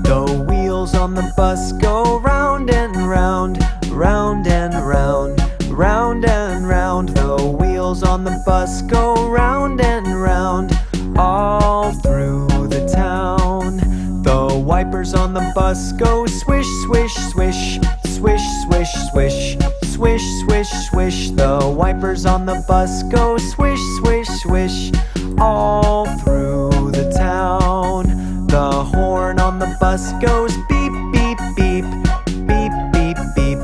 The wheels on the bus go round and round, round and round, round and round. The wheels on the bus go round and round, all through the town. The wipers on the bus go swish, swish, swish, swish, swish, swish, swish, swish, swish. The wipers on the bus go swish, swish, swish, all through the town. The horn on the bus goes beep, beep, beep, beep, beep, beep,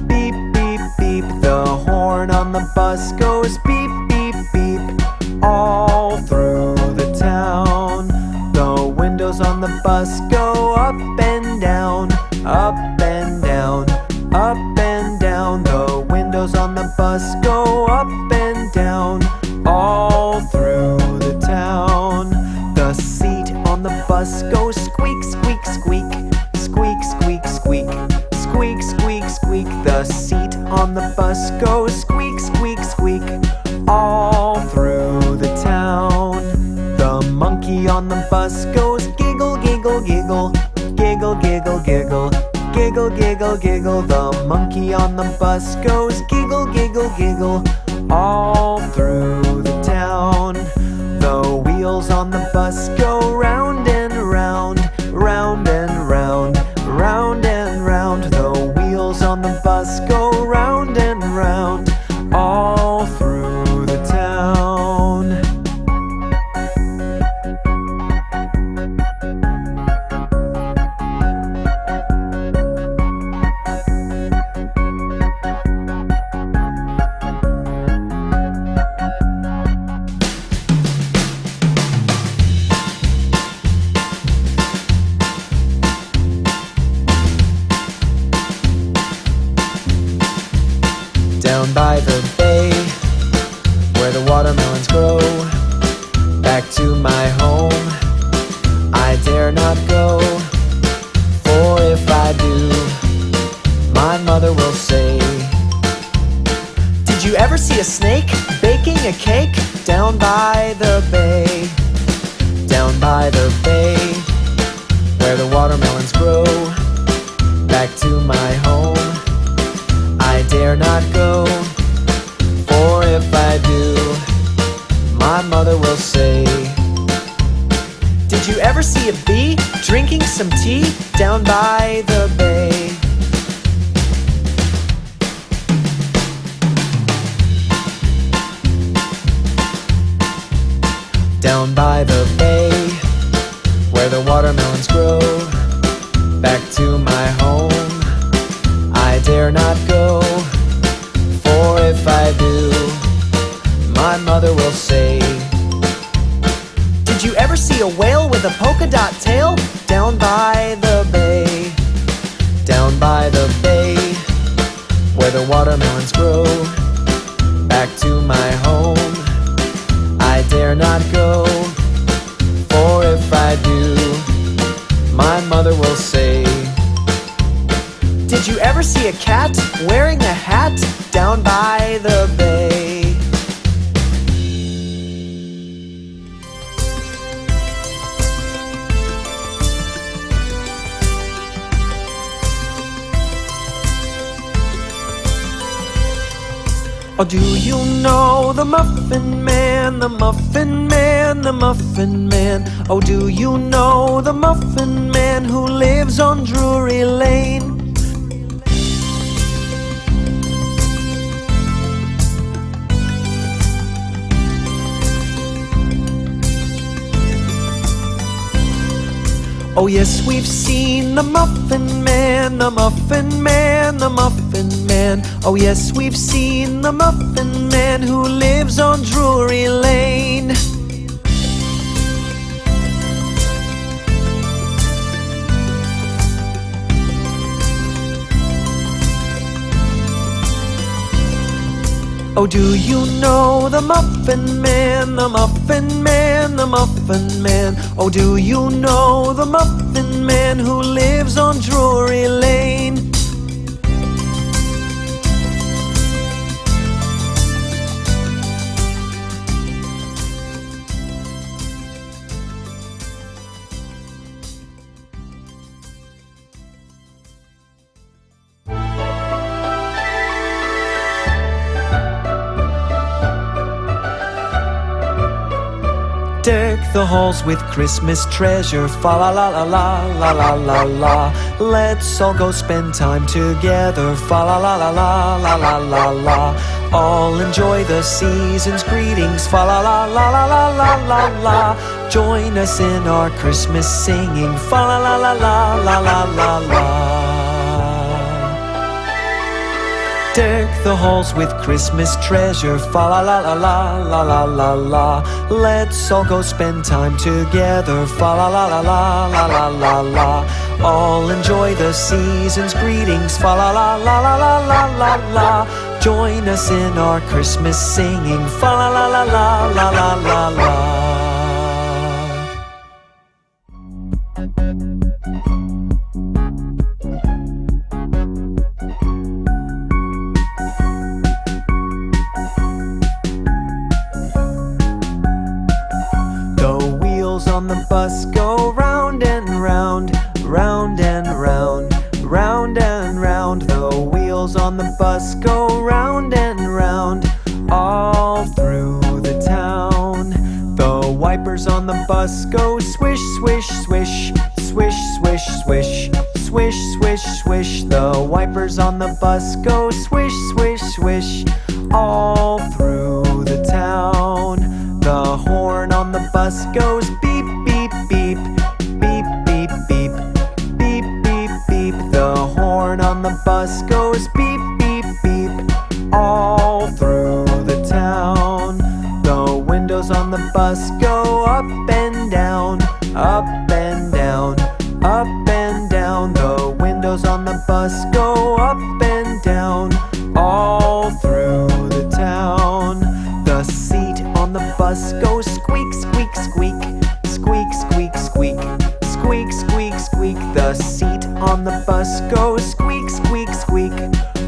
beep, beep, beep. The horn on the bus goes beep, beep, beep, all through the town. The windows on the bus go up and down, up and down, up and down. The windows on the bus go up and down, all through the town. The seat on the bus goes squeak, squeak, squeak, squeak, squeak, squeak, squeak, squeak, squeak. The seat on the bus goes squeak, squeak, squeak, all through the town. The monkey on the bus goes giggle, giggle, giggle, giggle, giggle, giggle, giggle, giggle, giggle. The monkey on the bus goes giggle, giggle, giggle, all through the town. The wheels on the bus go round and round, round and round, round and round. The wheels on the bus go round and round, all through the town. Down by the bay, where the watermelons grow, back to my home I dare not go. For if I do, my mother will say, did you ever see a snake baking a cake? Down by the bay, down by the bay, where the watermelons grow, back to my home I dare not go. For if I do, my mother will say, did you ever see a bee drinking some tea? Down by the bay. Down by the bay, where the watermelons grow, back to my home I dare not go. For if I do, my mother will say, did you ever see a whale with a polka dot tail? Down by the bay, down by the bay, where the watermelons grow, back to my home I dare not go. For if I do, my mother will say, did you ever see a cat wearing a hat? Down by the bay. Oh, do you know the Muffin Man, the Muffin Man, the Muffin Man? Oh, do you know the Muffin Man who lives on Drury Lane? Oh yes, we've seen the Muffin Man, the Muffin Man, the Muffin Man. Oh yes, we've seen the Muffin Man who lives on Drury Lane. Oh, do you know the Muffin Man, the Muffin Man, the Muffin Man? Oh, do you know the Muffin Man who lives on Drury Lane? the halls with Christmas treasure. Fa la la la la la la la la. Let's all go spend time together. Fa la la la la la la la la. All enjoy the season's greetings. Fa la la la la la la la la. Join us in our Christmas singing. Fa la la la la la la la la. Deck the halls with Christmas treasure. Fa la la la la la la la la. Let's all go spend time together. Fa la la la la la la la la. All enjoy the season's greetings. Fa la la la la la la la la. Join us in our Christmas singing. Fa la la la la la la la la. On the bus go round and round, round and round, round and round. The wheels on the bus go round and round, all through the town. The wipers on the bus go swish, swish, swish, swish, swish, swish, swish, swish, swish. The wipers on the bus go swish, swish, swish, all through the town. The horn on the bus goes beep, beep, beep, beep, beep, beep, beep, beep, beep. The horn on the bus goes beep, beep, beep, all through the town. The windows on the bus go up and down, up and down, up and down. The windows on the bus go up and down, all through the town. The seat on the bus goes squeak, squeak, squeak, squeak, squeak, squeak, squeak, squeak, squeak. The seat on the bus goes squeak, squeak, squeak,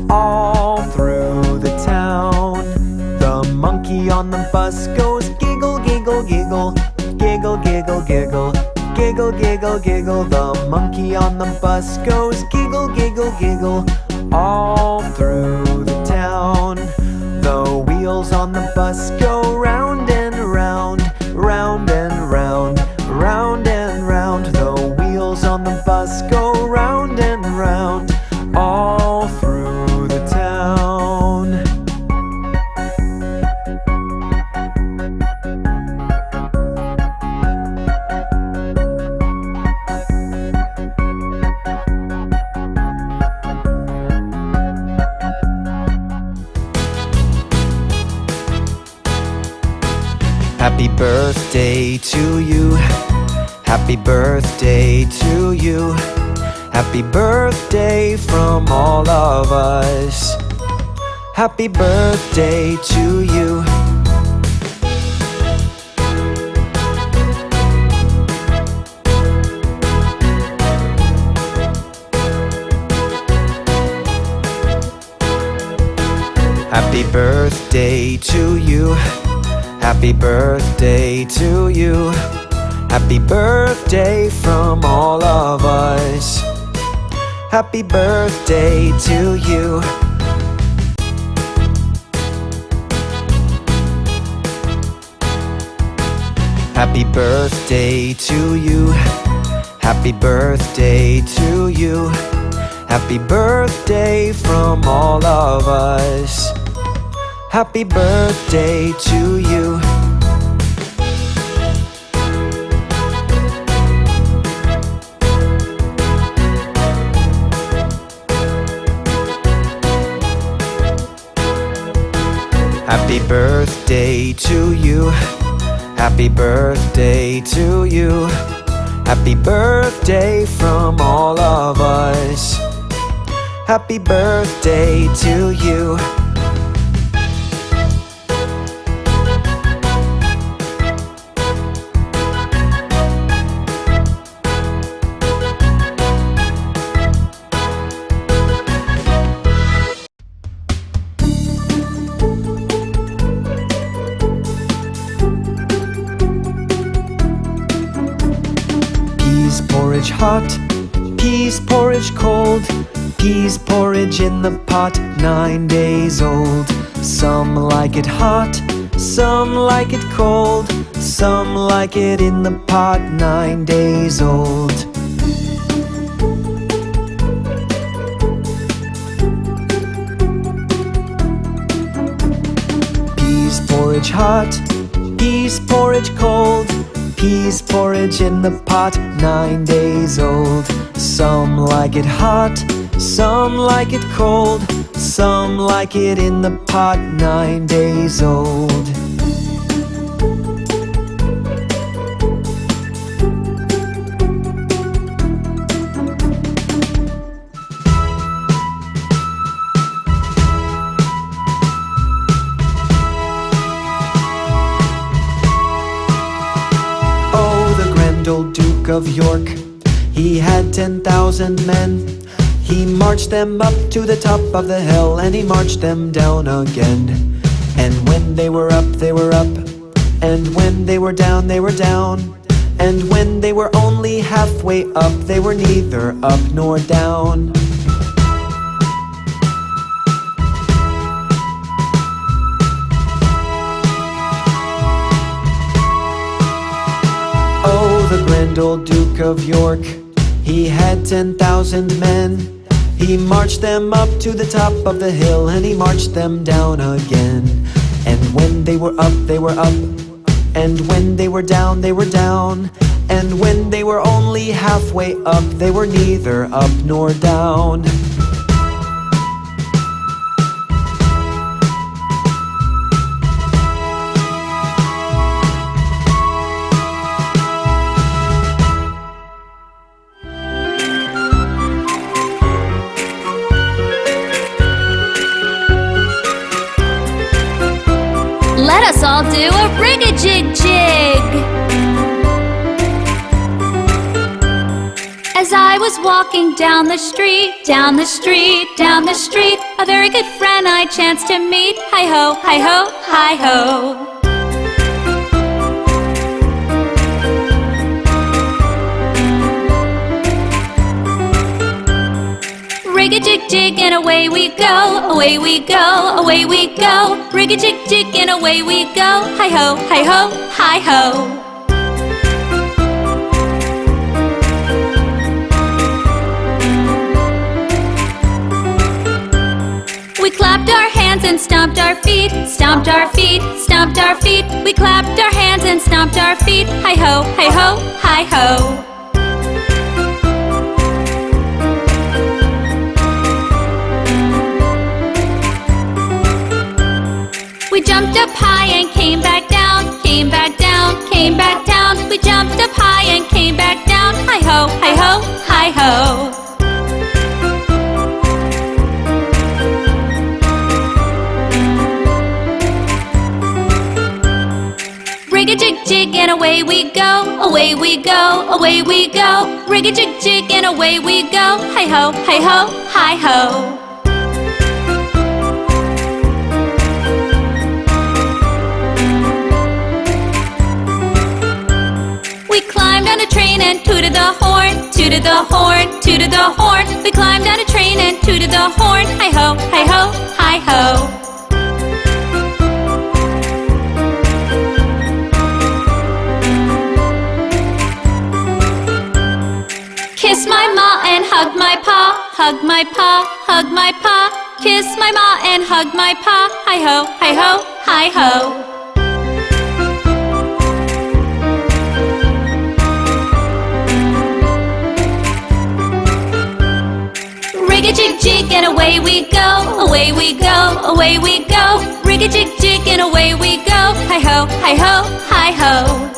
all through the town. The monkey on the bus goes giggle, giggle, giggle, giggle, giggle, giggle, giggle, giggle, giggle. The monkey on the bus goes giggle, giggle, giggle, all through the town. The wheels on the bus go round and round, round and round, round and round. The wheels on the bus go round and round, all through the town. Happy birthday to you. Happy birthday to you. Happy birthday from all of us. Happy birthday to you. Happy birthday to you. Happy birthday to you. Happy birthday from all of us. Happy birthday to you. Happy birthday to you. Happy birthday to you. Happy birthday from all of us. Happy birthday to you. Happy birthday to you. Happy birthday to you. Happy birthday from all of us. Happy birthday to you. Porridge hot, peas porridge cold, peas porridge in the pot, 9 days old. Some like it hot, some like it cold, Some like it in the pot 9 days old. Peas porridge hot, peas porridge cold. Peas porridge in the pot 9 days old. Some like it hot, some like it cold. Some like it in the pot 9 days old. Old Duke of York, he had 10,000 men. He marched them up to the top of the hill, and he marched them down again. And when they were up, they were up, and when they were down, they were down. And when they were only halfway up, they were neither up nor down. The grand old Duke of York, he had 10,000 men. He marched them up to the top of the hill, and he marched them down again. And when they were up, they were up, and when they were down, they were down. And when they were only halfway up, they were neither up nor down. Let us all do a rig-a-jig-jig. As I was walking down the street, down the street, down the street, a very good friend I chanced to meet. Hi-ho, hi-ho, hi-ho. Rig-a-jig-jig and away we go, away we go, away we go. Rig-a-jig-jig and away we go. Hi-ho, hi-ho, hi-ho. We clapped our hands and stomped our feet, stomped our feet, stomped our feet. We clapped our hands and stomped our feet. Hi-ho, hi-ho, hi-ho. We jumped up high and came back down, came back down, came back down. We jumped up high and came back down. Hi-ho, hi-ho, hi-ho. Rig-a-jig-jig and away we go, away we go, away we go. Rig-a-jig-jig and away we go. Hi-ho, hi-ho, hi-ho. We climbed on a train and tooted the horn, tooted the horn, tooted the horn. We climbed on a train and tooted the horn. Hi-ho, hi-ho, hi-ho. Kiss my ma and hug my pa, hug my pa, hug my pa. Kiss my ma and hug my pa. Hi-ho, hi-ho, hi-ho. Rig-a-jig-jig and away we go, away we go, away we go. Rig-a-jig-jig and away we go. Hi-ho, hi-ho, hi-ho.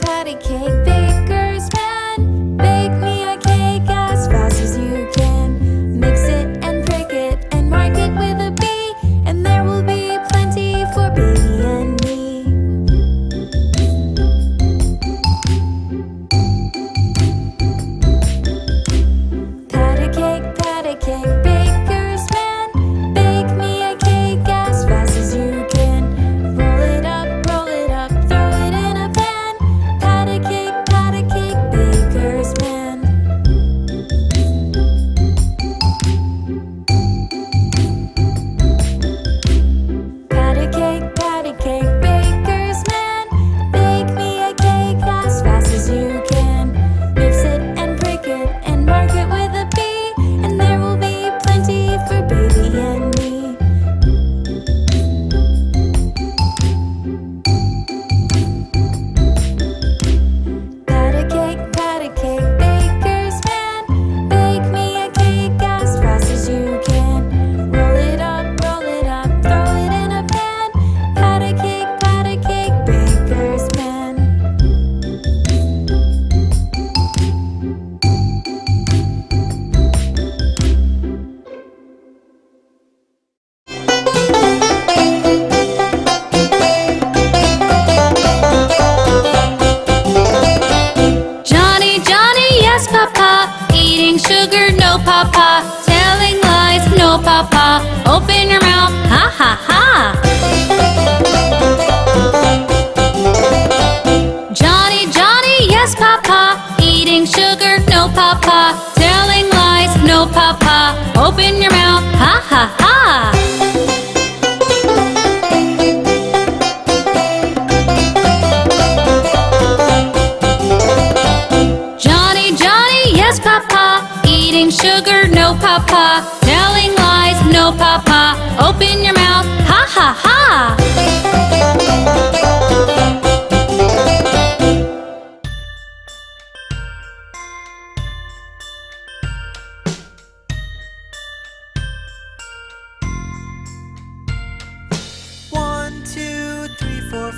Patty cake, baker's man. Bake me a cake.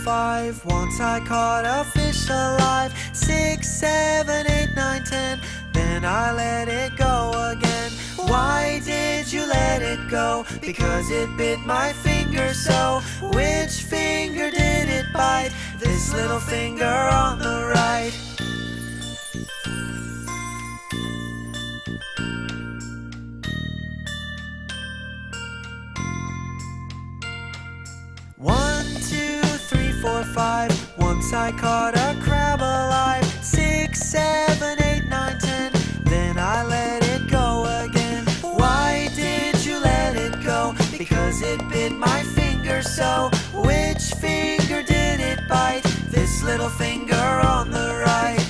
5. Once I caught a fish alive. 6, 7, 8, 9, 10. Then I let it go again. Why did you let it go? Because it bit my finger so. Which finger did it bite? This little finger on the right. One, 2, 3, 4, 5. Once I caught a crab alive. 6, 7, 8, 9, 10. Then I let it go again. Why did you let it go? Because it bit my finger so. Which finger did it bite? This little finger on the right.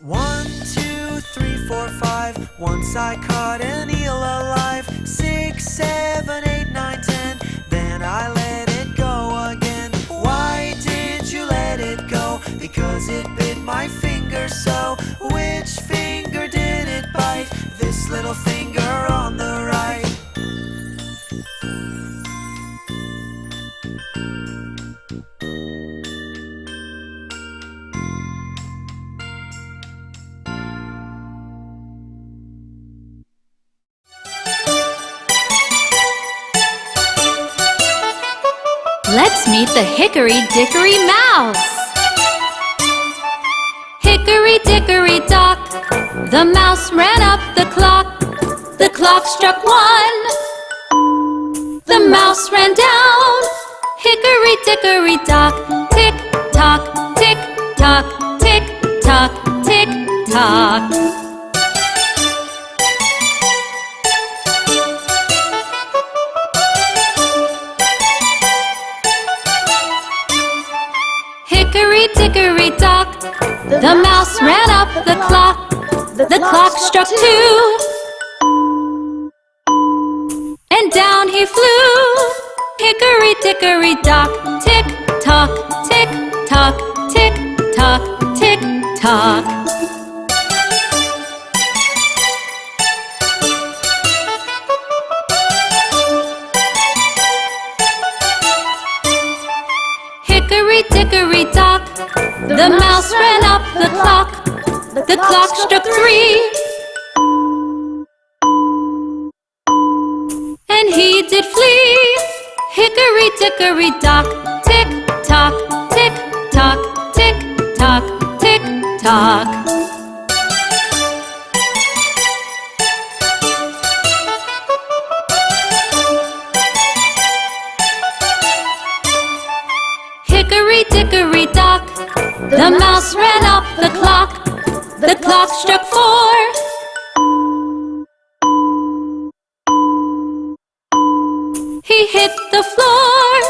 One, 2, 3, 4, 5. Once I caught an eel alive. 6, 7, 8, 9, 10. Then I let it go again. Why did you let it go? Because it bit my finger so. Which finger did it bite? This little finger on the right. Let's meet the Hickory Dickory Mouse. Hickory dickory dock, the mouse ran up the clock. The clock struck 1. The mouse ran down. Hickory dickory dock, tick tock, tick tock, tick tock, tick tock. Hickory dickory dock, the mouse ran up the clock. The clock struck 2. And down he flew. Hickory dickory dock, tick tock, tick tock, tick tock, tick tock. Hickory dickory dock, the mouse ran up the clock. The clock struck 3. And he did flee. Hickory dickory dock, tick tock, tick tock, tick tock, tick tock. Hickory dickory dock, the mouse ran up the clock. The clock struck 4. He hit the floor.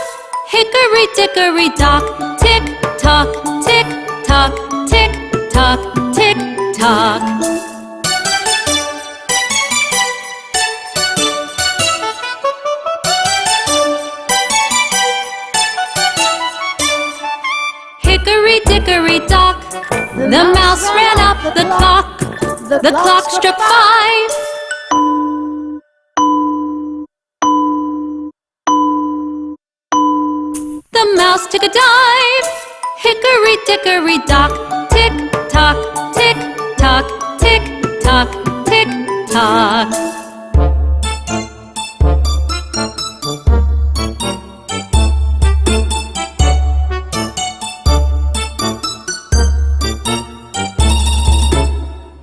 Hickory dickory dock, tick tock, tick tock, tick tock, tick tock. Hickory dickory dock, the mouse ran up the clock. The clock struck 5. The mouse took a dive. Hickory dickory dock, tick tock, tick tock, tick tock, tick tock.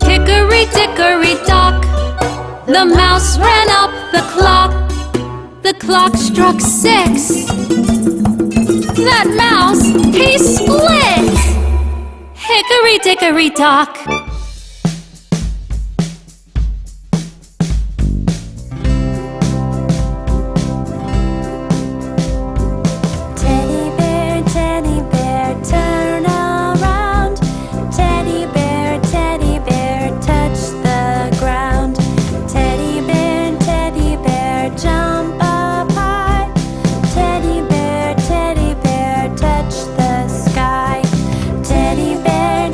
Hickory dickory dock, the mouse ran up the clock. The clock struck 6. That mouse, he split! Hickory dickory dock. Teddy bear, turn around. Teddy bear, touch the ground. Teddy bear, jump up high. Teddy bear, touch the sky. Teddy bear,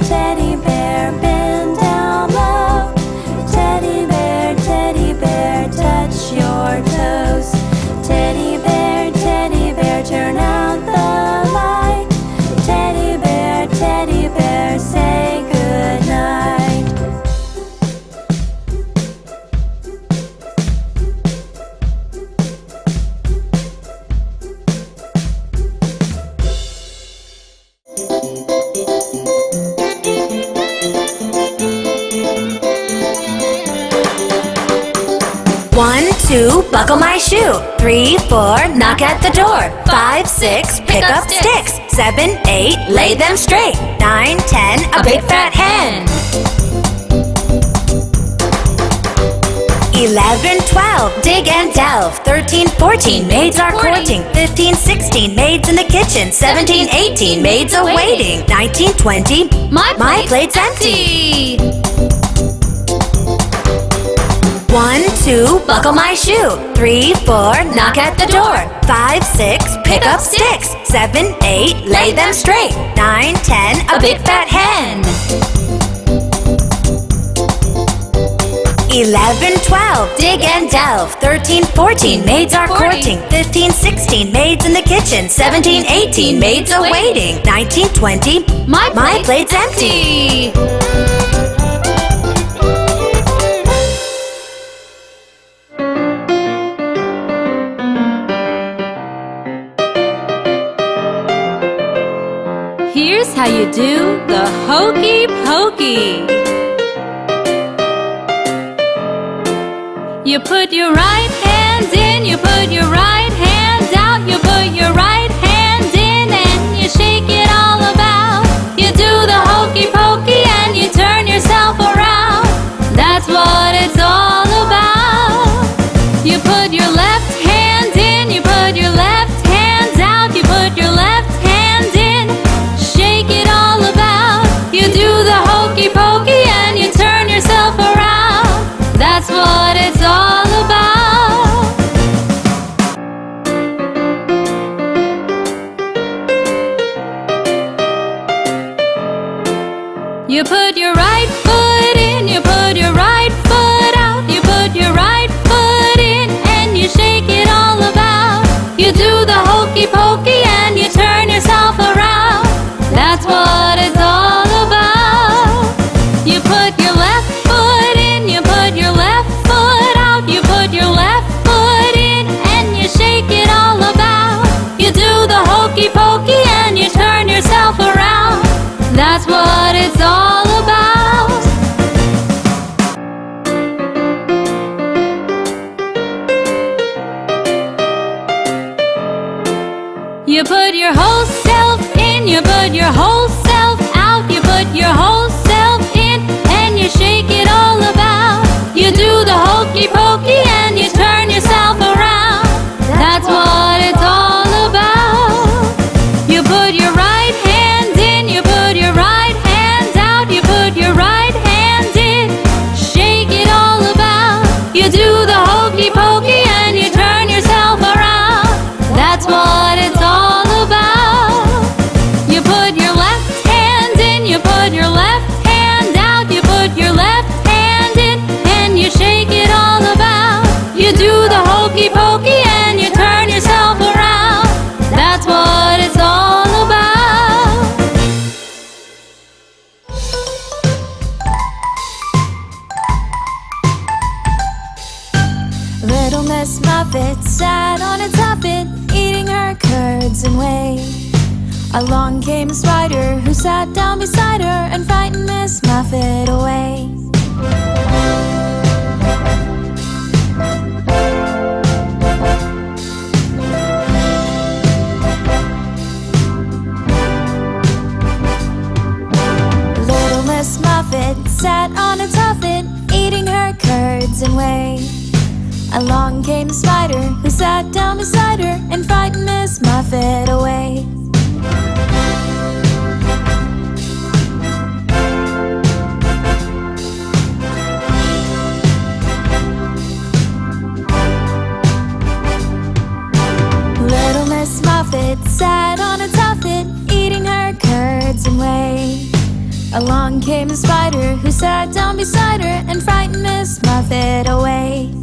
2, buckle my shoe. 3, 4, knock at the door. 5, 6, pick up sticks. 7, 8, lay them straight. 9, 10, a big fat hen. 11, 12, dig and delve. 13, 14, maids are courting. 15, 16, maids in the kitchen. 17, 18, maids awaiting. 19, 20, my plate's empty. 1, 2, buckle my shoe. 3, 4, knock at the door. 5, 6, pick up sticks. 7, 8, lay them straight. 9, 10, a big fat hen. 11, 12, dig and delve. 13, 14, maids are courting. 15, 16, maids in the kitchen. 17, 18, maids awaiting. 19, 20, my plate's empty. Here's how you do the HOKey POKey. You put your right hand in, you put your right hand out, you put your right hand in and you shake it all about. You do the HOKey POKey and you turn yourself around. That's what it's all about. You put your left hand in, you put your left hand out, you put your left hand in, shake it all about. You do the HOKey POKey and you turn yourself around. That's what it's all about. You put your right foot in, you put your right foot out, you put your right foot in and you shake it all about. You do the HOKey POKey and you turn yourself around. That's what it's all about. You put your left foot in, you put your left foot out, you put your left foot in and you shake it all about. You do the HOKey POKey and you turn yourself around. That's what it's all about. You put your whole self in, you put your whole self out, you put your whole self in and you shake it all about. You do the HOKey POKey and you turn yourself around. That's what it's all about. You put your right hand in, you put your right hand out, you put your right hand in, shake it all about. You do the HOKey POKey and you turn yourself around. That's what it's all about. You put your left hand in, you put your left hand out, you put your left hand in and you shake it all about. You do the HOKey POKey and you turn yourself around. That's what it's all about. Little Miss Muffet sat on a tuffet, eating her curds and whey. Along came a spider who sat down beside her and frightened Miss Muffet away. Little Miss Muffet sat on a tuffet, eating her curds and whey. Along came the spider who sat down beside her and frightened Miss Muffet away. Little Miss Muffet sat on a tuffet, eating her curds and whey. Along came the spider who sat down beside her and frightened Miss Muffet away.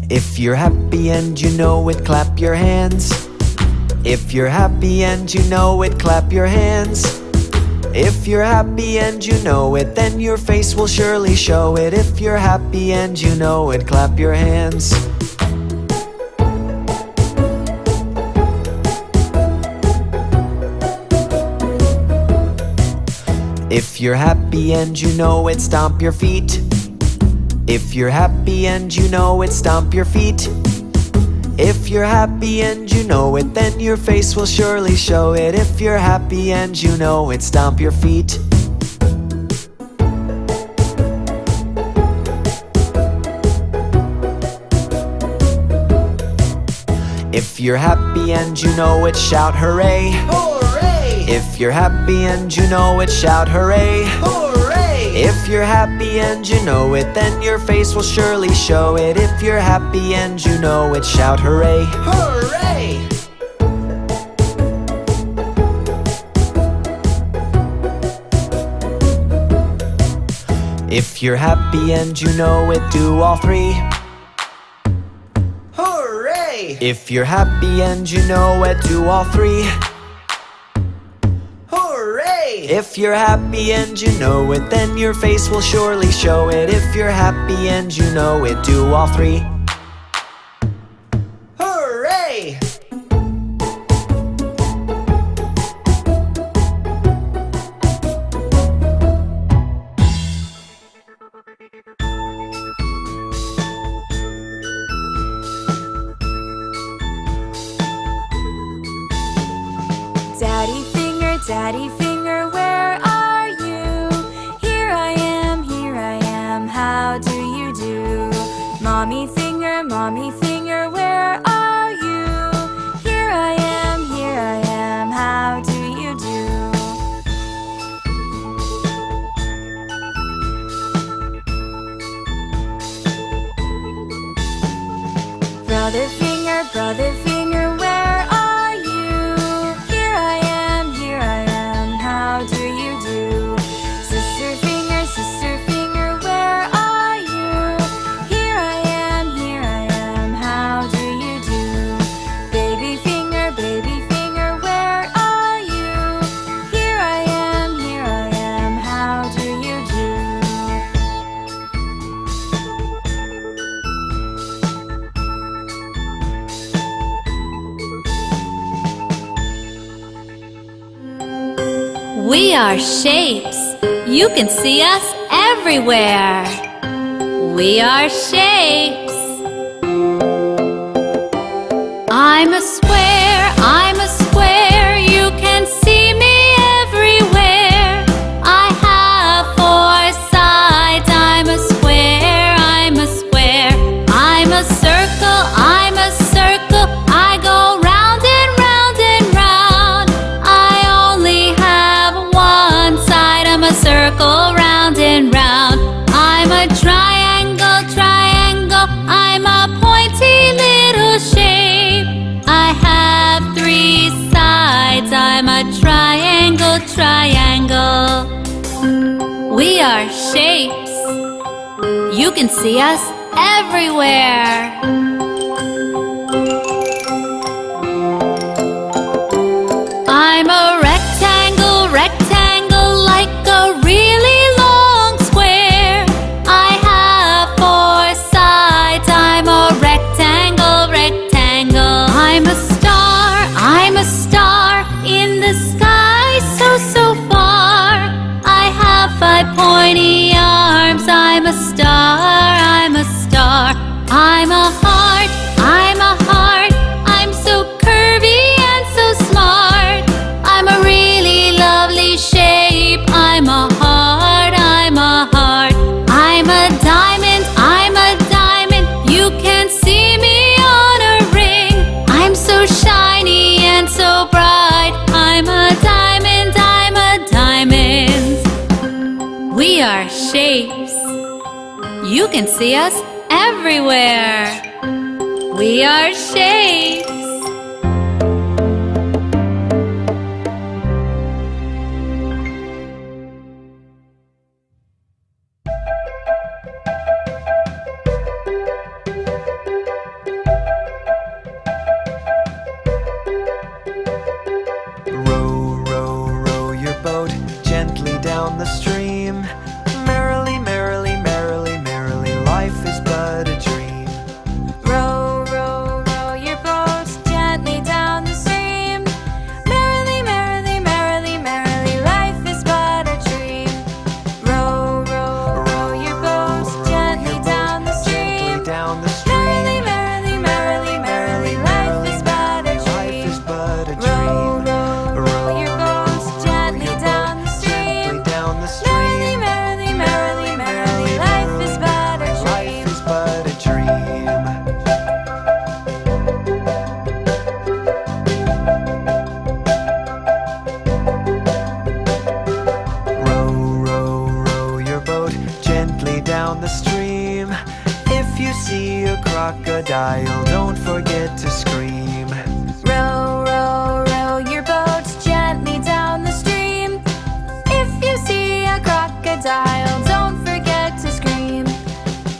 If you're happy and you know it, clap your hands. If you're happy and you know it, clap your hands. If you're happy and you know it, then your face will surely show it. If you're happy and you know it, clap your hands. If you're happy and you know it, stomp your feet. If you're happy and you know it, stomp your feet. If you're happy and you know it, then your face will surely show it. If you're happy and you know it, stomp your feet. If you're happy and you know it, shout hooray! Hooray! If you're happy and you know it, shout hooray! Hooray! If you're happy and you know it, then your face will surely show it. If you're happy and you know it, shout hooray! Hooray! If you're happy and you know it, do all three. Hooray! If you're happy and you know it, do all three. Hooray! If you're happy and you know it, then your face will surely show it. If you're happy and you know it, do all three. Hooray! Daddy finger, where are you? Here I am, how do you do? Mommy finger, where are you? Here I am, how do you do? Brother finger, where are you? Here I am, how do you do? Sister finger, where are you? Here I am, how do you do? Baby finger, where are you? Here I am, how do you do? We are shapes. You can see us everywhere. We are shapes. I'm a square, you can see me everywhere. I have four sides. I'm a square. I'm a circle, I go round and round and round. I only have one side. I'm a circle, round and round. I'm a triangle, I'm a pointy little shape. I have three sides. I'm a triangle. We are shapes. You can see us everywhere. I'm a rectangle, like a really long square. I have four sides. I'm a rectangle. I'm a star in the sky, so far. I have five pointy arms. I'm a star. I'm a heart. I'm so curvy and so smart. I'm a really lovely shape. I'm a heart. I'm a diamond. You can see me on a ring. I'm so shiny and so bright. I'm a diamond. We are shapes. You can see us everywhere. We are shapes. crocodile, don't forget to scream. Row, row, row your boat gently down the stream. If you see a crocodile, don't forget to scream.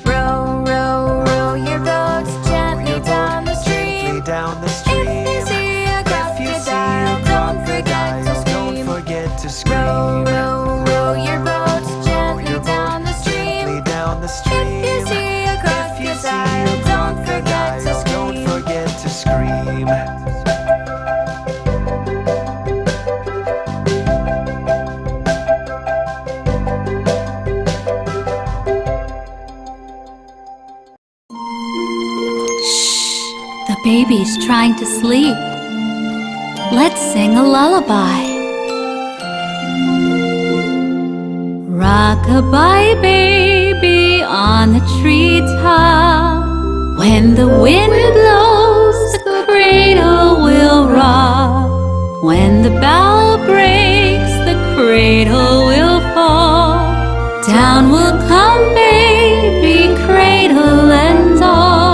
Row, row, row your boat gently down the stream. Down the stream. If you see a crocodile, don't forget to scream. Don't forget to scream. Row, row, row your boat gently down the stream. Down the stream. If you see a crocodile, don't forget to scream. Don't forget to scream. The baby's trying to sleep. Let's sing a lullaby. Rock-a-bye, baby, on the treetop. When the wind blows, the cradle will rock. When the bough breaks, the cradle will fall. Down will come baby, cradle and all.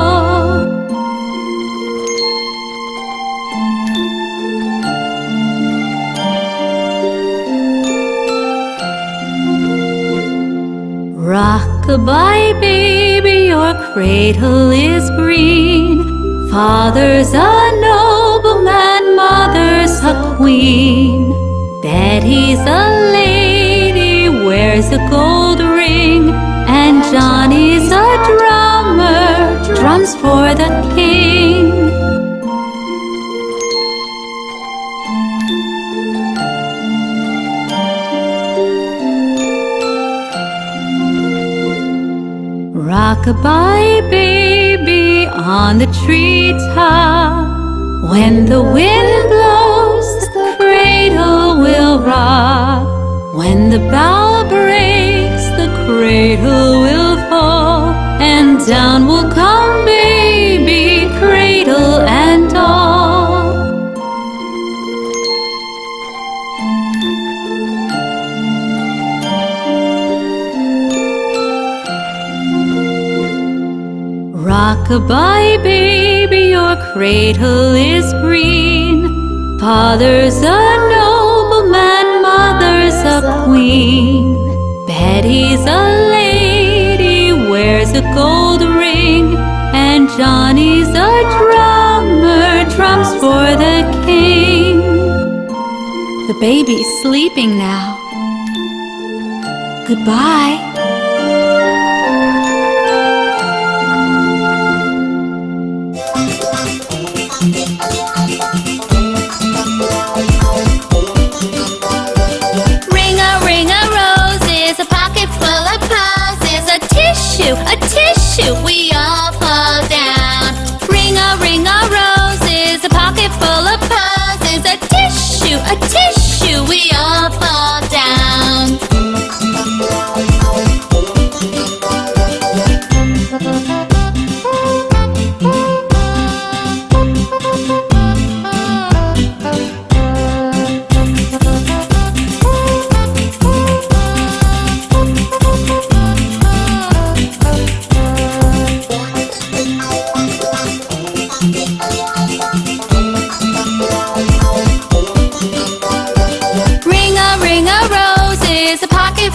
Rock-a-bye, baby, your cradle is green. Father's a nobleman, mother's a queen. Daddy's a lady, wears a gold ring. And Johnny's a drummer, drums for the king. Rock-a-bye, baby, on the treetop. When the wind blows, the cradle will rock. When the bough breaks, the cradle will fall. And down will come baby, cradle and all. Rock-a-bye, baby, your cradle is green. Father's a nobleman, mother's a queen. Betty's a lady, wears a gold ring. And Johnny's a drummer, drums for the king. The baby's sleeping now. Goodbye. A tissue, we all fall down. Ring a roses, a pocket full of posies. A tissue, we all fall down.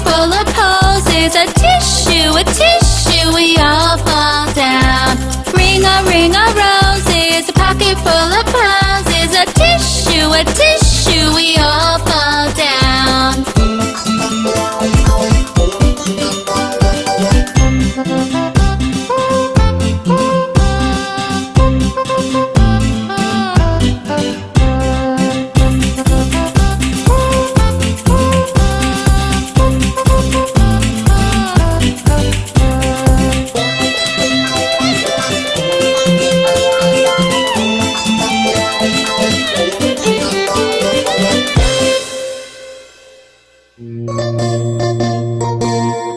Full of posies, a tissue, we all fall down. Ring a roses, a pocket full of posies. A tissue, we all fall down.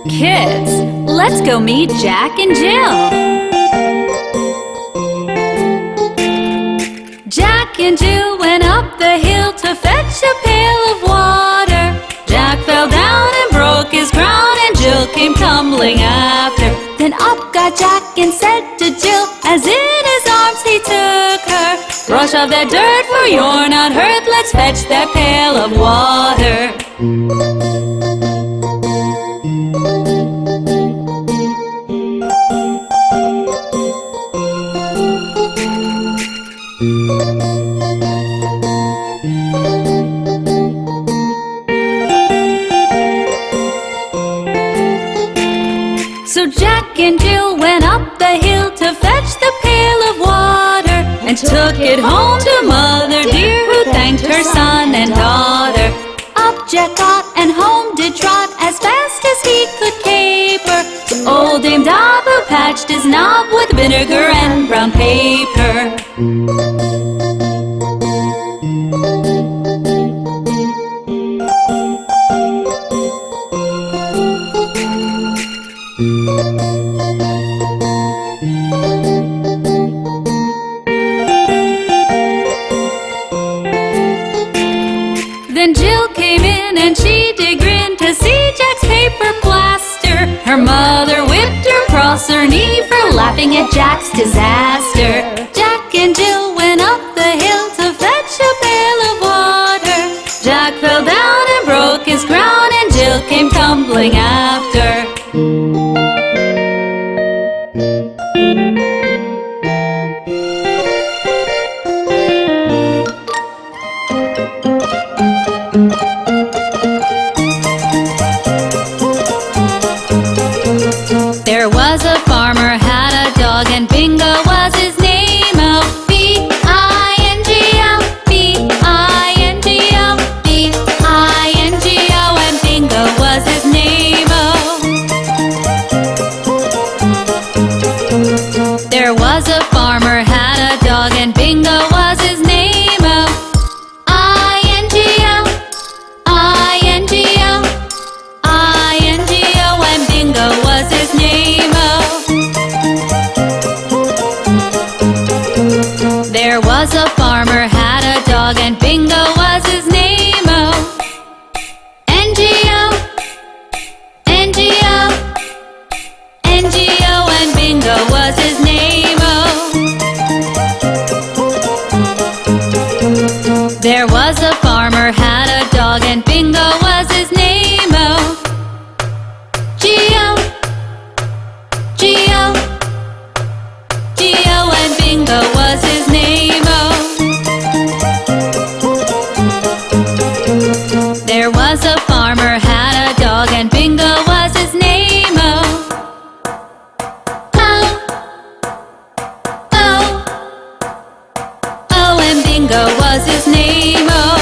Kids, let's go meet Jack and Jill. Jack and Jill went up the hill to fetch a pail of water. Jack fell down and broke his crown, and Jill came tumbling after. Then up got Jack and said to Jill, as in arms he took her. Brush off that dirt, for you're not hurt. Let's fetch that pail of water. So Jack and Jill went up the hill to fetch the pail of water, and took it home to Mother dear, who thanked her son and daughter. Up Jack got and home did trot as fast as he could caper, to old Dame Dob, who patched his knob with vinegar and brown paper. Then Jill came in and she did grin to see Jack's paper plaster. Her mother whipped her across her knee for laughing at Jack's disaster. Jack and Jill went up the hill to fetch a pail of water. Jack fell down and broke his crown, and Jill came tumbling after. There was a farmer had a dog, and Bingo was his name. Oh, B-I-N-G-O, B-I-N-G-O, B-I-N-G-O, and Bingo was his name. Oh, there was a farmer had a dog, and Bingo was his name. Oh, I-N-G-O, I-N-G-O, I-N-G-O, and Bingo was his name. Oh, there was a farmer had a dog, and Bingo was his name. Oh, N-G-O, N-G-O, N-G-O, and Bingo was his name. Oh, there was a farmer had a dog, and Bingo was his name. Oh, G-O, G-O, G-O, and Bingo was his name. Oh, there was a farmer had a dog, and Bingo was his name. Oh, oh, oh, oh, and Bingo was his name. Oh,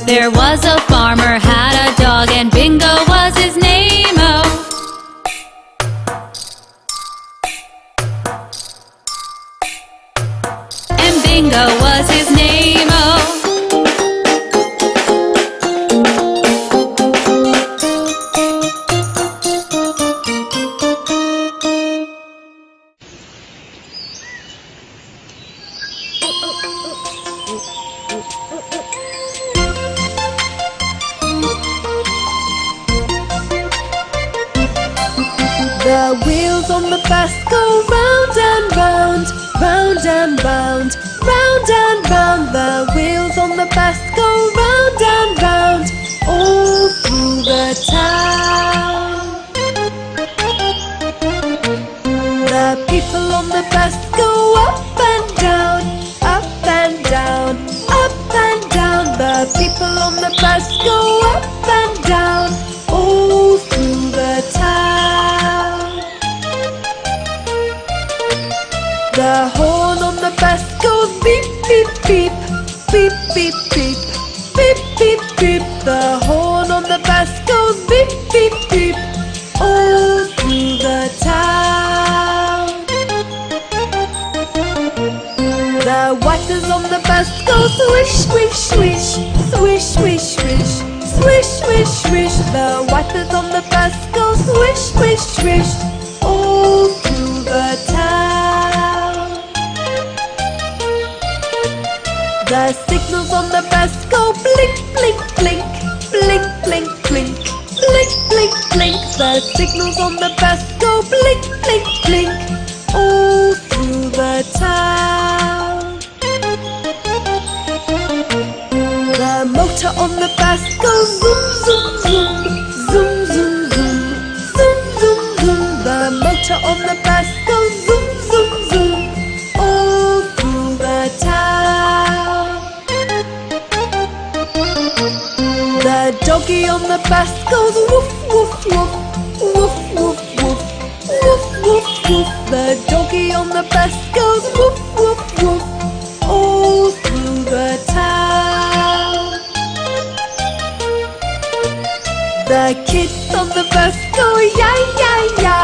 there was a farmer had a dog, and Bingo was his name. Oh, and Bingo was his name. Oh, The wheels on the bus go round and round, round and round, round and round. The wheels on the bus go round and round, all through the town. The people on the bus go up and down, up and down, up and down. The people on the bus go up and down, all through the town. The horn on the bus goes beep, beep, beep, beep, beep, beep, beep, beep, beep. The horn on the bus goes beep, beep, beep, all through the town. The wipers on the bus go swish, swish, swish, swish, swish, swish, swish, swish, swish. The wipers on the bus go swish, swish, swish, all through the town. The signals on the bus go blink, blink, blink, blink, blink, blink, blink, blink, blink. The signals on the bus go blink, blink, blink, blink, all through the town. The motor on the bus goes zoom, zoom, zoom, zoom, zoom, zoom, zoom, zoom, zoom. The motor on the bus goes zoom, zoom, zoom, all through the town. The doggy on the bus goes woof, woof, woof, woof, woof, woof, woof, woof, woof. The doggy on the bus goes woof, woof, woof, all through the town. The kids on the bus go ya ya ya,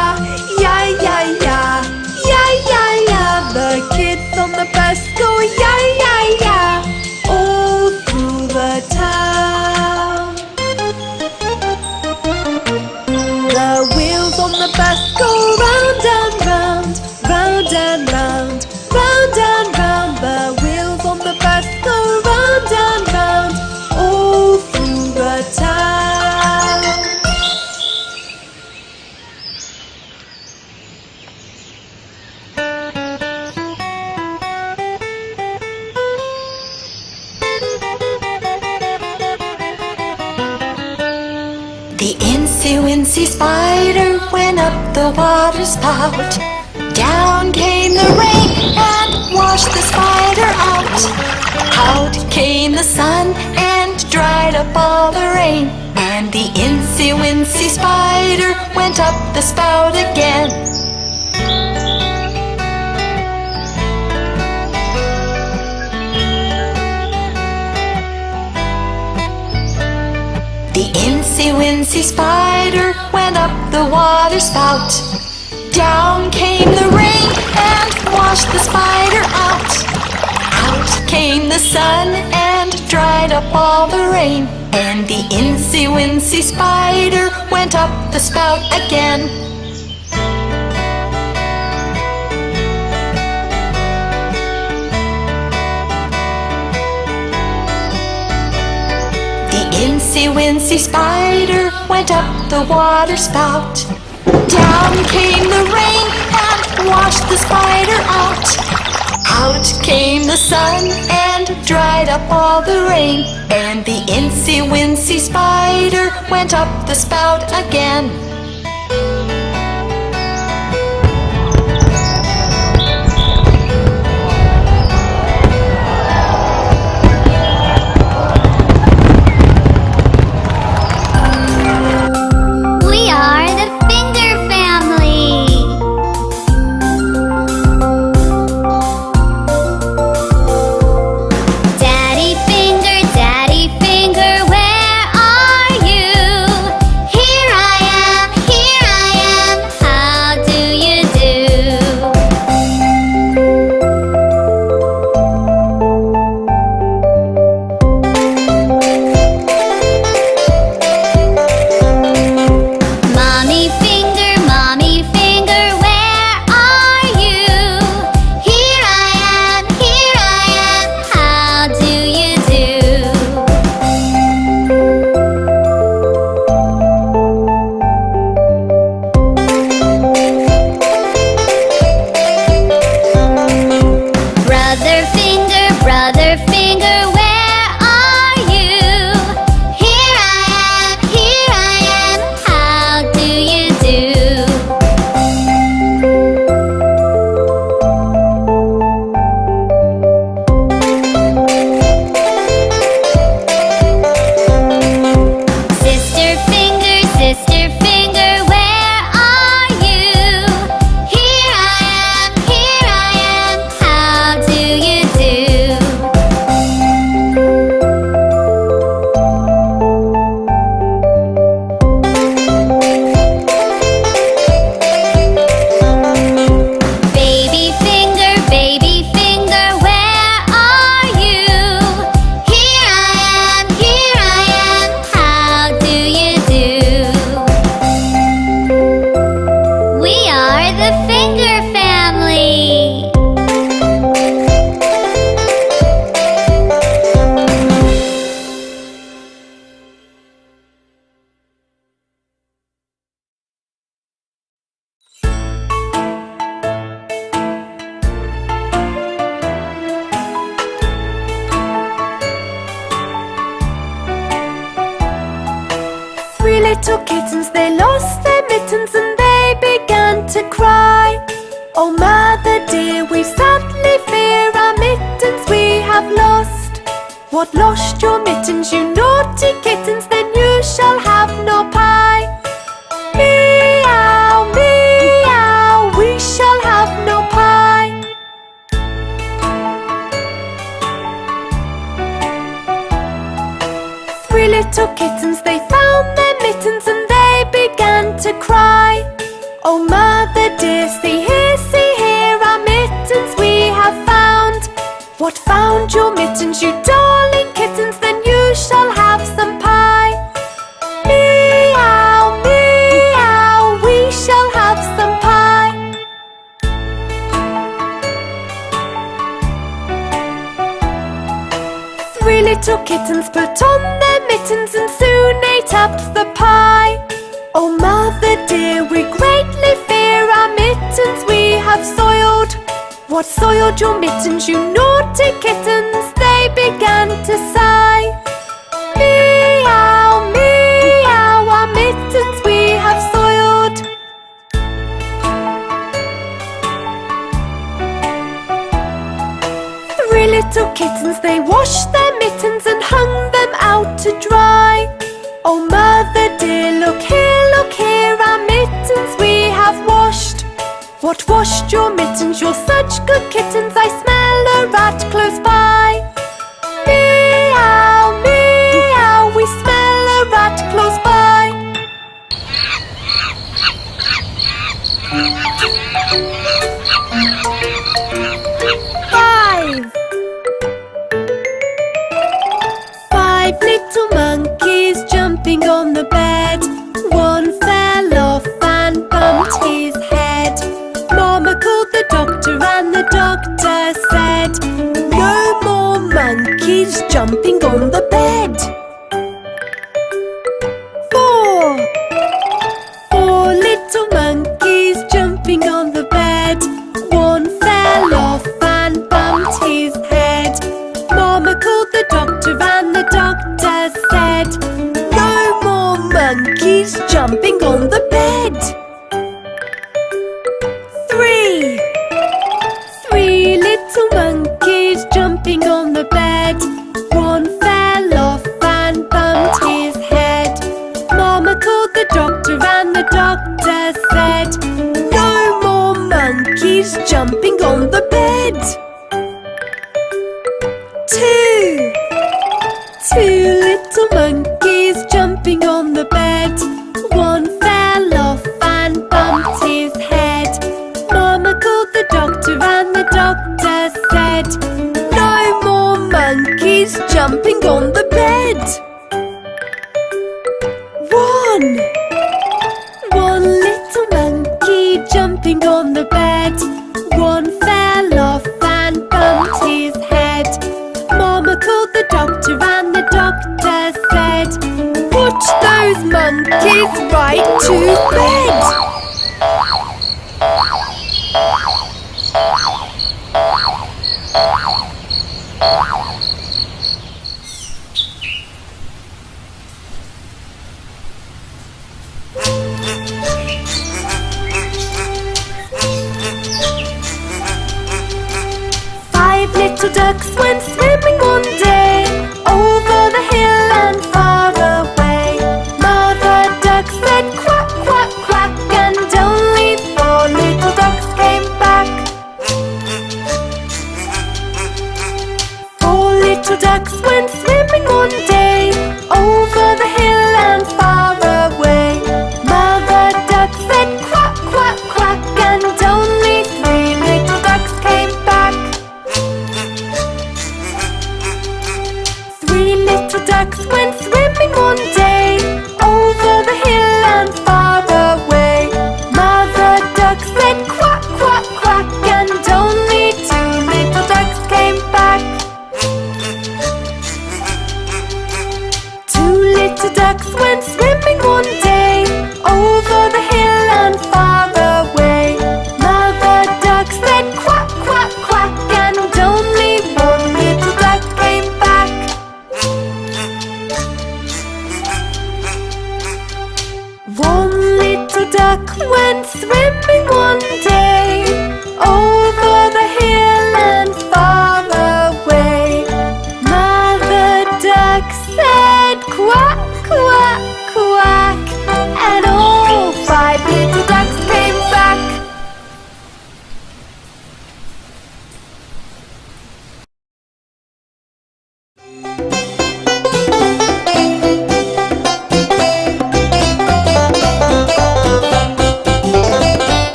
ya ya ya, ya ya ya. The kids on the bus go ya ya ya, all through the town. The wheels on the bus go round and round, round and round, round and round. The wheels on the bus go round and round, all through the town. The incy-wincy spider went up the water spout. Down came the rain and washed the spider out. Out came the sun and dried up all the rain. And the incy-wincy spider went up the spout again. The incy-wincy spider went up the water spout. Down came the rain and washed the spider out. Out came the sun and dried up all the rain. And the incy-wincy spider went up the spout again. The incy-wincy spider went up the water spout. Down came the rain and washed the spider out. Out came the sun and dried up all the rain. And the incy-wincy spider went up the spout again. We are the Finger Family. Daddy Finger, where are you? Here I am, how do you do? Mommy Finger, where are you? Here I am, how do you do? Brother Finger, where are you? Here I am, how do you do? Sister Finger, where are you? Here I am, how do you do? Baby Finger, where are you? Here I am, how do you do? We are the Finger Family. little kittens, they lost their mittens and they began to cry. Oh mother dear, we sadly fear our mittens we have lost. What, lost your mittens, you naughty kittens? Then you shall have no pie. Meow, meow, we shall have no pie. Three little kittens, they found their mittens and they began to cry. Oh mother dear, see here, our mittens we have found. What, found your mittens, you darling kittens? Then you shall have some pie. Meow, meow, we shall have some pie. Three little kittens put on their mittens and soon ate up the pie. Oh mother dear, we greatly fear our mittens we have soiled. What, soiled your mittens, you naughty kittens? They began to sigh. Meow, meow, our mittens we have soiled. Three little kittens, they washed their mittens and hung them out to dry. Oh mother dear, look here, our mittens we have washed. What, washed your mittens, you're such good kittens? I smell a rat close by. Meow, meow, we smell a rat close by. Five little monkeys jumping on the bed. One fell off and bumped his head. Mama called the doctor and the doctor said, no more monkeys jumping on the bed. Four little monkeys jumping on the bed. One fell off and bumped his head. Mama called the doctor and the doctor said, no more monkeys jumping on the bed. Three little monkeys jumping on the bed. One fell off and bumped his head. Mama called the doctor and the doctor said, no more monkeys jumping on the bed. Two little monkeys jumping on the bed. One fell off and bumped his head. Mama called the doctor and the doctor said, no more monkeys jumping on the bed. One little monkey jumping on the bed. One fell off and bumped his head. Mama called the doctor and the doctor said, put those monkeys right to bed. Five little ducks went swimming one day over the hill and far away. Mother duck said quack, quack, quack, and only four little ducks came back. Four little ducks went swimming one day over the hill and far away. Mother duck said quack, quack, quack, and only three little ducks came back.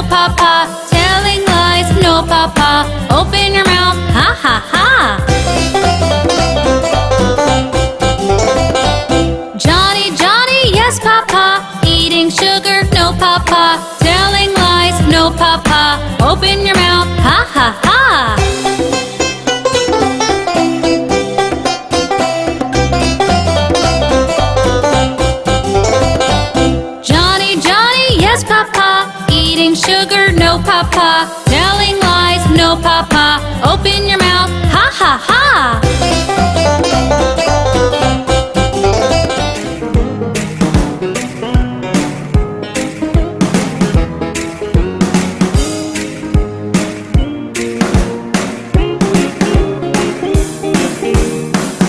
papa. Telling lies, no papa. Open your mouth, ha ha ha. Johnny, Johnny, yes papa. Eating sugar, no papa. Telling lies, no papa. Open your mouth, ha ha ha. Johnny, Johnny, yes papa. Eating sugar, no papa. Telling lies, no papa. Open your mouth, ha ha ha.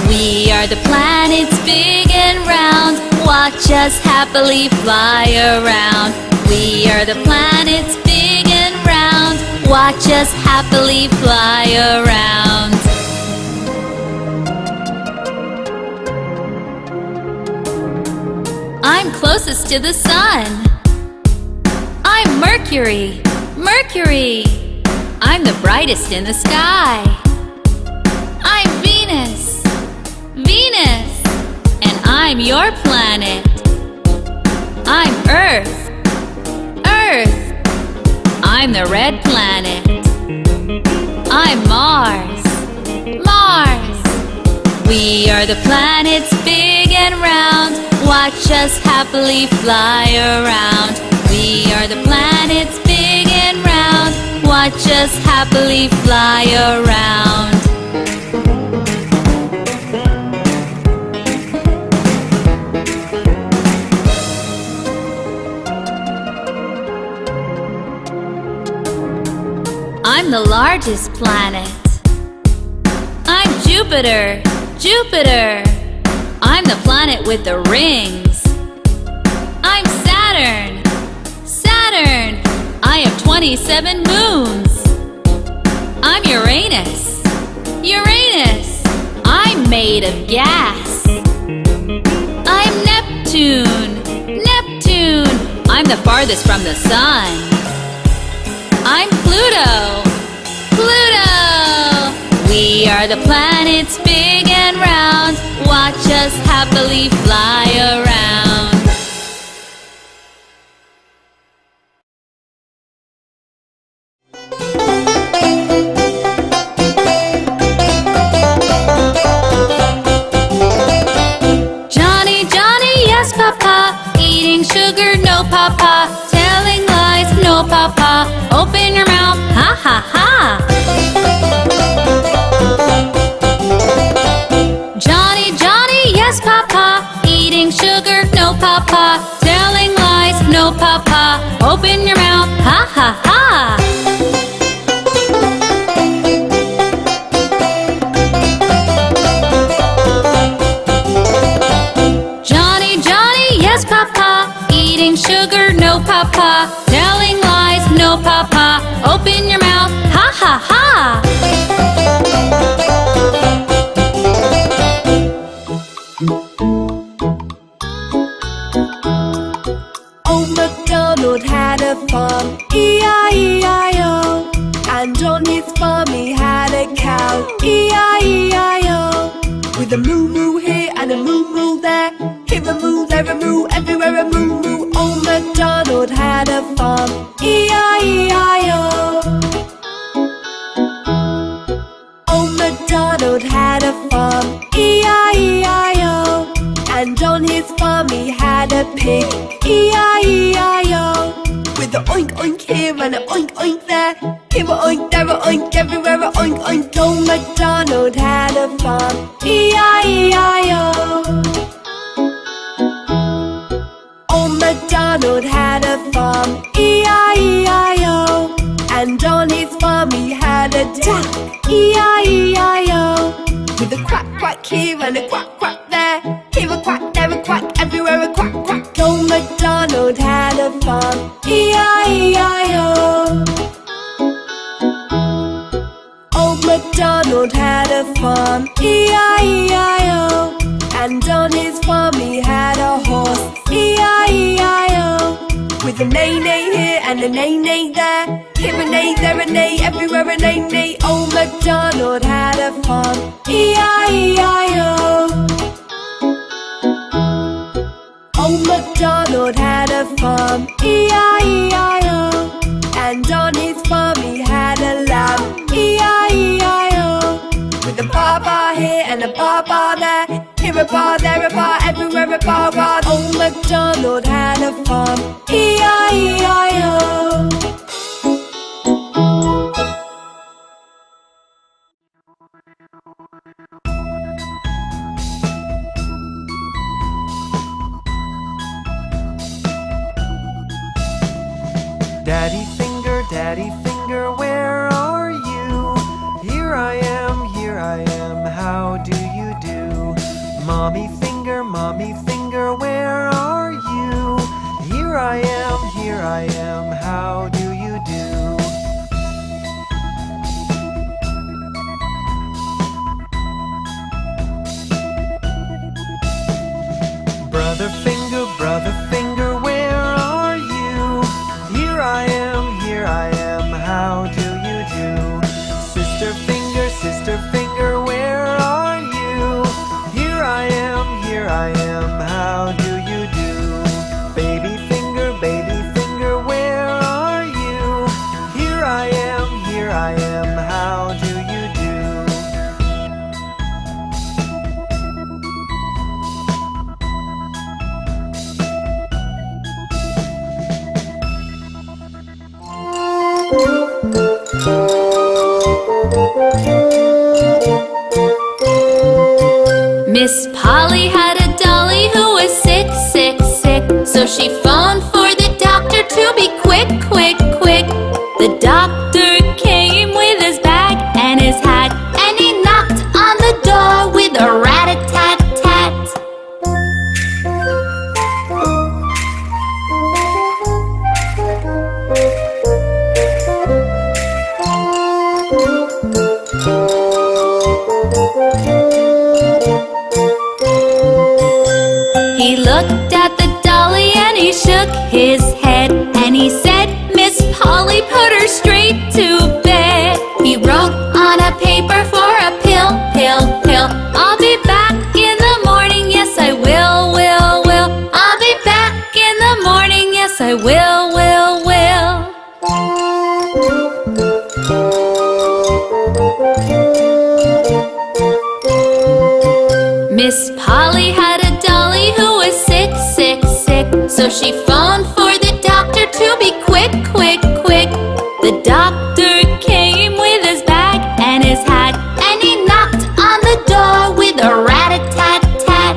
We are the planets big and round. Watch us happily fly around. We are the planets big and round. Watch us happily fly around. I'm closest to the sun. I'm Mercury, Mercury. I'm the brightest in the sky. I'm Venus, Venus. And I'm your planet. I'm Earth, Earth. I'm the red planet. I'm Mars, Mars. We are the planets big and round. Watch us happily fly around. We are the planets big and round. Watch us happily fly around. I'm the largest planet. I'm Jupiter, Jupiter. I'm the planet with the rings. I'm Saturn, Saturn. I have 27 moons. I'm Uranus, Uranus. I'm made of gas. I'm Neptune, Neptune. I'm the farthest from the sun. I'm Pluto, Pluto. We are the planets big and round. Watch us happily fly around. Johnny, Johnny, yes papa. Eating sugar, no papa. Telling lies, no papa. Open your mouth, ha ha ha. Johnny, Johnny, yes papa. Eating sugar, no papa. Telling lies, no papa. Open your mouth, ha ha ha. Johnny, Johnny, yes papa. Eating sugar, no papa. Telling lies, no papa. Open your mouth, ha ha ha. Old Macdonald had a farm, E-I-E-I-O. And on his farm he had a cow, E-I-E-I-O. With a moo-moo here and a moo-moo there. Here a moo, there a moo, everywhere a moo-moo. Old Macdonald had a farm, E-I-E-I-O. Old Macdonald had a farm, E-I-E-I-O. And on his farm he had a pig, E-I-E-I-O. With a oink oink here and a oink oink there. Here a oink, there a oink, everywhere a oink oink. Old Macdonald had a farm, E-I-E-I-O. Old Macdonald had a farm, E-I-E-I-O. And on his farm he had a duck, E-I-E-I-O. With a quack quack here and a quack quack there. Here a quack, there a quack, everywhere a quack quack. Old Macdonald had a farm, E-I-E-I-O. Old Macdonald had a farm, E-I-E-I-O. And on his farm he had a horse, E-I-E-I-O. With With a neigh-neigh here and a neigh-neigh there. Here a neigh, there a neigh, everywhere a neigh-neigh. Old Macdonald had a farm, E-I-E-I-O. Old Macdonald had a farm, E-I-E-I-O. And on his farm he had a lamb, E-I-E-I-O. With a bar here and a bar there. Here a bar, there a bar, everywhere a bar. Old Macdonald had a farm, E-I-E-I-O. Daddy finger, where are you? Here I am, how do you do? Mommy finger, where are you? Here I am, how do you do? Brother finger, where are you? Here I am, how do you do? Sister finger, where are you? Here I am, how do you do? Baby finger, where are you? Here I am, how do you do? Miss Polly had a dolly who was sick. So she phoned for the doctor to be quick. The doctor came with his bag and his hat, and he knocked on the door with a rat-a-tat-tat. He looked at the dolly and he shook his head, and he said, Miss Polly, put her straight to bed. He wrote on a paper for a pill. I'll be back in the morning, yes I will. I'll be back in the morning, yes I will. Miss Polly had a dolly who was sick. So she phoned for the doctor to be quick. The doctor came with his bag and his hat, and he knocked on the door with a rat-a-tat-tat.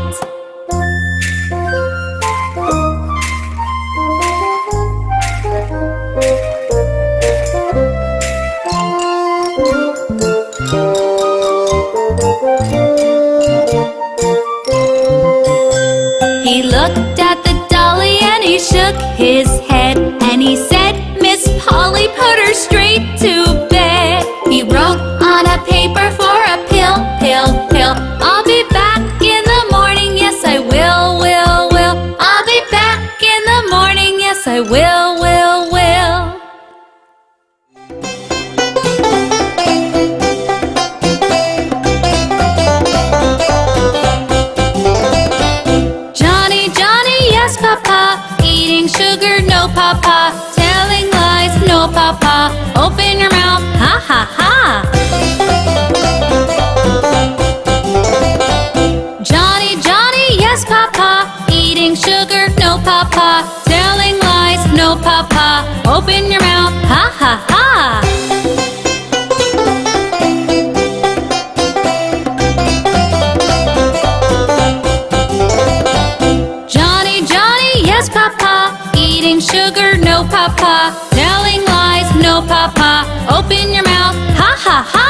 He looked at the dolly and he shook his head, and he said, Miss Polly, put her straight to bed. He wrote on a paper for a pill. I'll be back in the morning, yes I will. I'll be back in the morning, yes I will. Johnny, yes papa, eating sugar, no papa, telling lies, no papa, open your mouth, ha ha ha. Johnny, yes papa, eating sugar, no papa, telling lies, no papa, open your mouth, ha ha ha. Johnny, yes papa, eating sugar, no papa, telling lies, no papa, open your mouth, ha ha ha.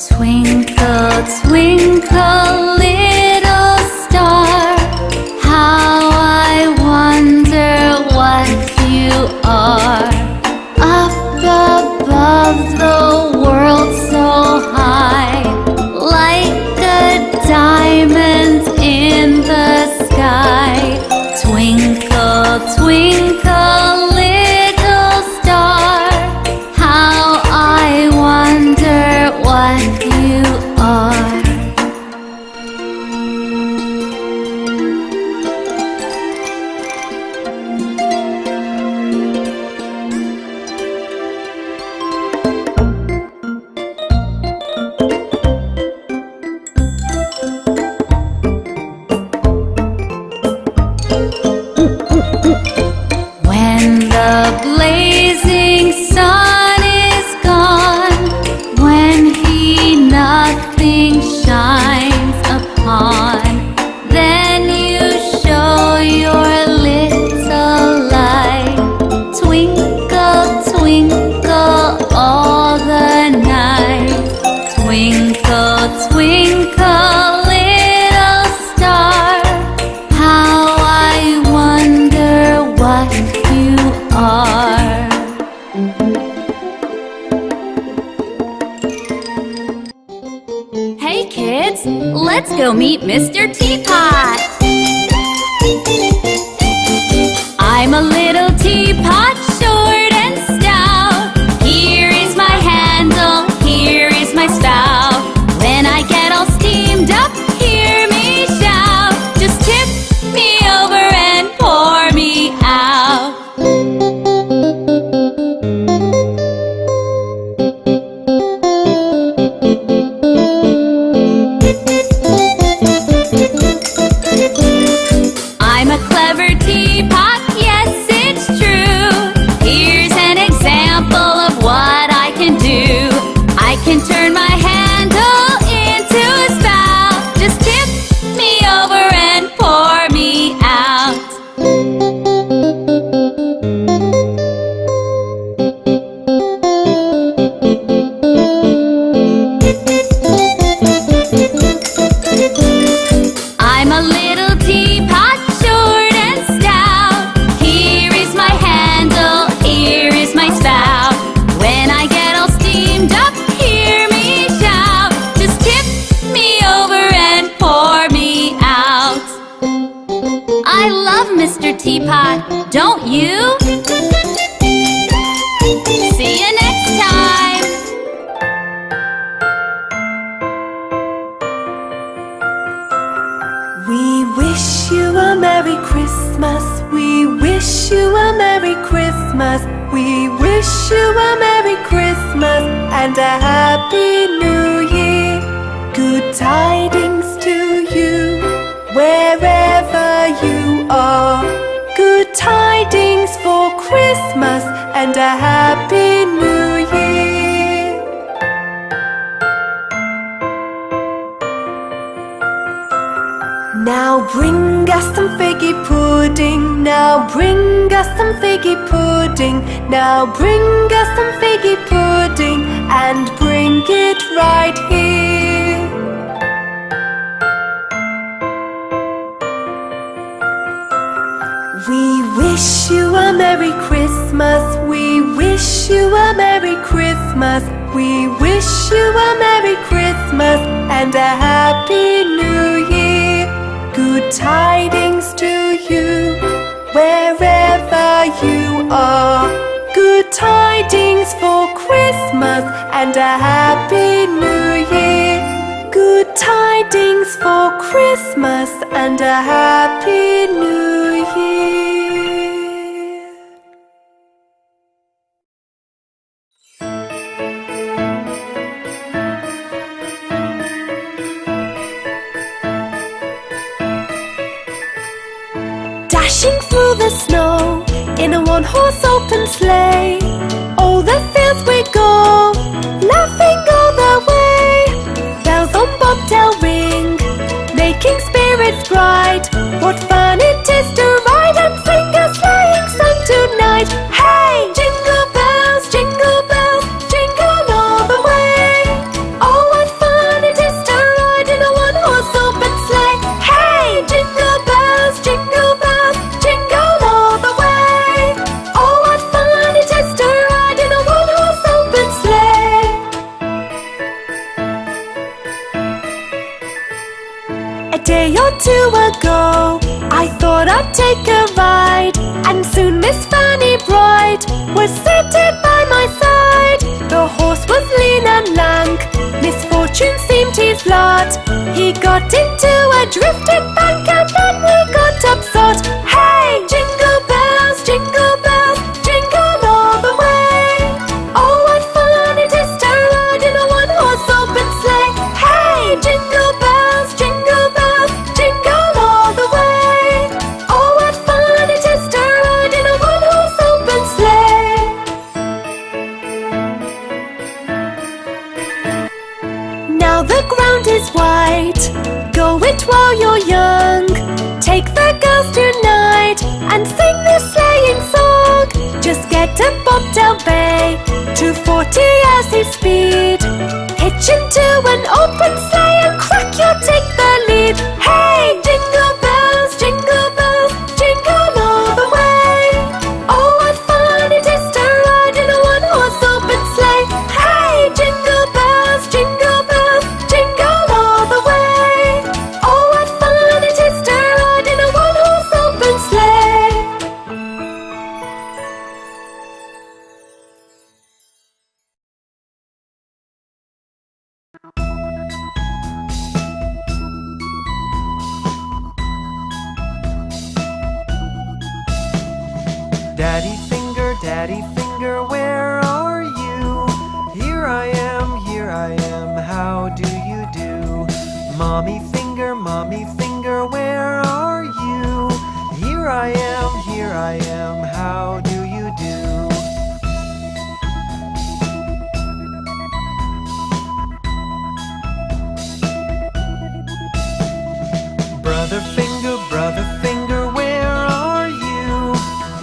Twinkle, twinkle, little star, how I wonder meet Mr. Teapot. I'm a little teapot, short and stout. Here is my handle, here is my spout. When I get all steamed up, hear me shout. Just tip me over and pour me out. I'm a clever teapot, yes, it's true. Here's an example of what I can do. I can turn my handle into a spout. Just tip me over and pour me out. I'm a little teapot, short and stout. Here is my handle, here is my spout. When I get all steamed up, hear me shout. Just tip me over and pour me out. I love Mr. Teapot, don't you? See you next time. We wish you a Merry Christmas. We wish you a Merry Christmas. We wish you a Merry Christmas and a Happy New Year. Good tidings to you, wherever you are. Good tidings for Christmas and a Happy New Year. Now bring us some figgy pudding. Now bring us some figgy pudding. Now bring us some figgy pudding and bring it right here. We wish you a Merry Christmas. We wish you a Merry Christmas. We wish you a Merry Christmas and a Happy New Year. Good tidings to you, wherever you are. Good tidings for Christmas and a Happy New Year. Good tidings for Christmas and a Happy New Year. Dashing through the snow in a one-horse open sleigh. All the fields we go, laughing all the way. Bells on bobtail ring, making spirits bright. What fun it is to ride and sing a sleighing song tonight. Hey! Jingle bells, jingle all the way. Oh, what fun it is to ride in a one-horse open sleigh. Hey! Jingle bells, jingle all the way. Oh, what fun it is to ride in a one-horse open sleigh. A day or two ago, I thought I'd take a ride, and soon Miss Fanny Bright was seated by my side. The horse was lean and lank, misfortune seemed his lot. He got into a drifted bank and then we got upset. Hey! Jingle bells, jingle all the way. Oh, what fun it is to ride in a one-horse open sleigh. Hey! Jingle bells, jingle all the way. Oh, what fun it is to ride in a one-horse open sleigh. Now the ground is white, go it while you're young. Take the girls tonight and sing this sleighing song. Just get a bobtail bay, 240 as his speed. Hitch into an open sleigh and crack, you'll take the lead. Hey! Jingle bells, jingle all the way. Oh, what fun it is to ride in a one-horse open sleigh. Hey! Jingle bells, jingle all the way. Oh, Daddy finger, where are you? Here I am, how do you do? Mommy finger, where are you? Here I am, how do you do? Brother finger, where are you?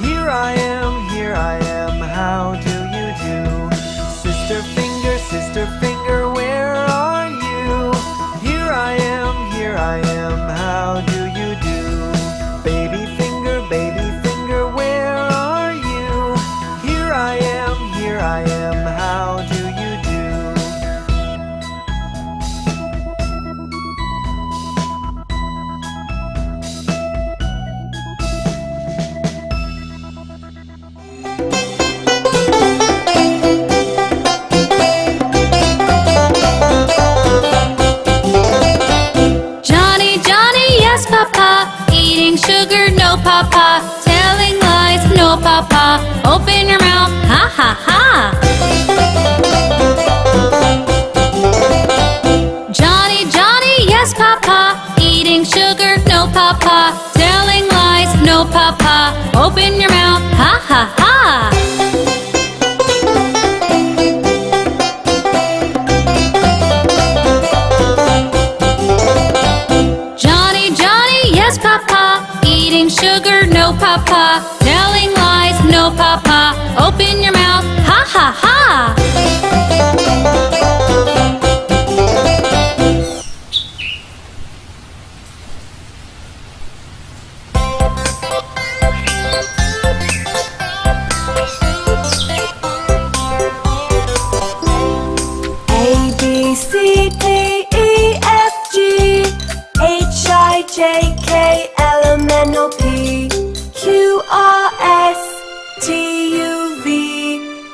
Here I am, how do you do? Sister finger, where are you? Here I am, how do you do? Baby finger, where are you? Here I am, how do you do? Johnny, yes, Papa. Eating sugar, no, Papa. Telling lies, no, Papa. Open your mouth, ha ha ha. Johnny, yes, Papa. Eating sugar, no, Papa. Telling lies, no, Papa. Open your mouth, ha ha ha. Johnny, yes, Papa. Eating sugar, no, Papa. Telling lies, no, Papa. Open your mouth, ha ha ha. A, B, C, D, E, F, G, H, I, J, K, L, M, N, O, P, Q, R, S, T, U, V,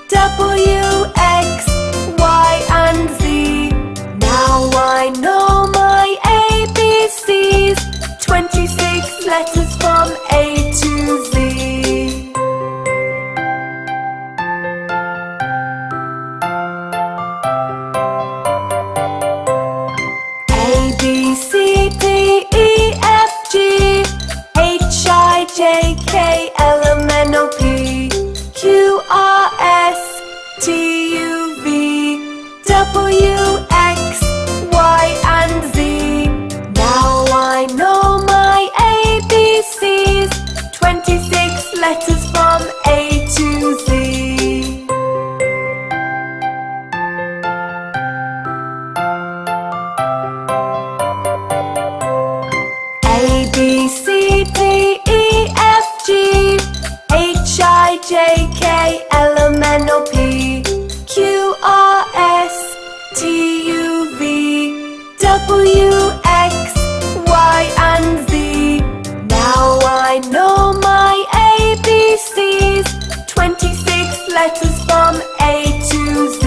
W, X, Y, and Z. Now I know my ABCs, 26 letters from A to Z. A, B, C, D, E, F, G, H, I, J, K, L, M, N, O, P, Q, R, S, T, U, V, W, X, Y, and Z. Now I know my ABCs, 26 letters from A to Z. A, B, C, D, E, F, G, H, I, J, K, L, M, N, O, P, Q, R, S, T, U, V, W, X, Y, and Z. Now I know my ABCs, 26 letters from A to Z.